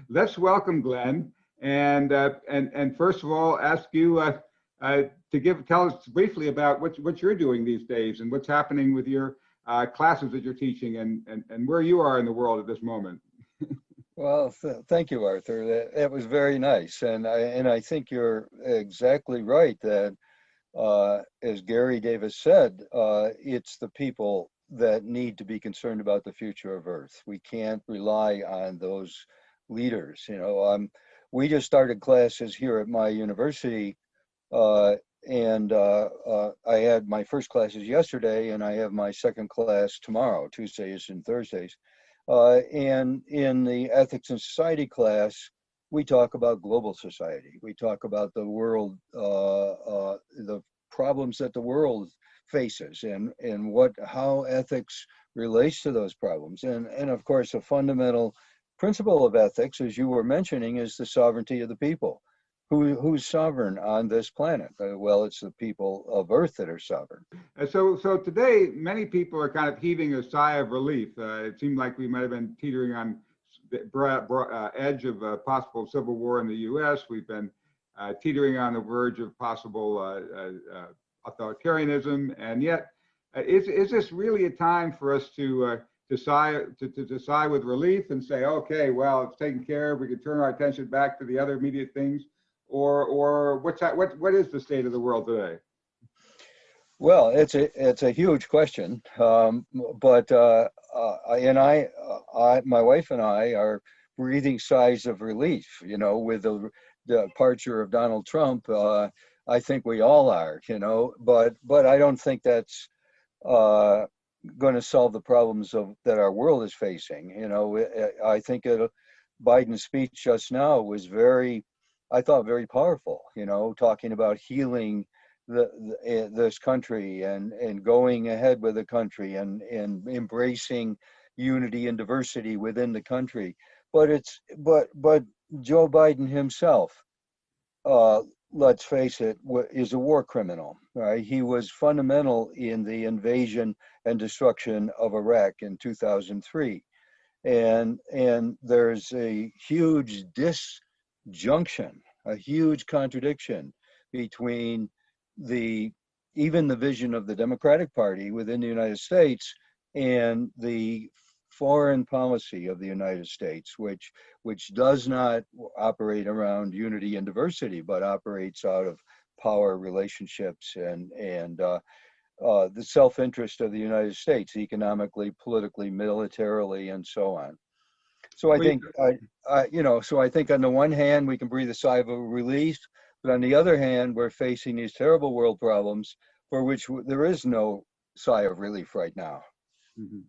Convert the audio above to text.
Let's welcome Glenn, and first of all, ask you to tell us briefly about what you're doing these days and what's happening with your classes that you're teaching, and where you are in the world at this moment. Well, thank you, Arthur. That was very nice, and I think you're exactly right that, as Gary Davis said, it's the people that need to be concerned about the future of Earth. We can't rely on those leaders. We just started classes here at my university, and I had my first classes yesterday, and I have my second class tomorrow, Tuesdays and Thursdays. And in the ethics and society class, we talk about global society. We talk about the world, the problems that the world faces, and how ethics relates to those problems. And of course, a fundamental principle of ethics, as you were mentioning, is the sovereignty of the people. Who's sovereign on this planet? Well, it's the people of Earth that are sovereign. So today, many people are kind of heaving a sigh of relief. It seemed like we might have been teetering on the edge of a possible civil war in the U.S. We've been teetering on the verge of possible authoritarianism, and yet, is this really a time for us to decide with relief and say, okay, well, it's taken care of. We can turn our attention back to the other immediate things, or what is the state of the world today? Well, it's a huge question, but my wife and I are breathing sighs of relief. With the departure of Donald Trump, I think we all are. But I don't think that's going to solve the problems that our world is facing. I think Biden's speech just now was I thought very powerful. Talking about healing this country and going ahead with the country and embracing unity and diversity within the country. But Joe Biden himself, let's face it, is a war criminal. Right? He was fundamental in the invasion and destruction of Iraq in 2003, and there's a huge disjunction, a huge contradiction between even the vision of the Democratic Party within the United States and the foreign policy of the United States, which does not operate around unity and diversity, but operates out of power relationships and the self-interest of the United States, economically, politically, militarily, and so on. So I think, so I think on the one hand, we can breathe a sigh of relief, but on the other hand, we're facing these terrible world problems for which there is no sigh of relief right now. Mm-hmm.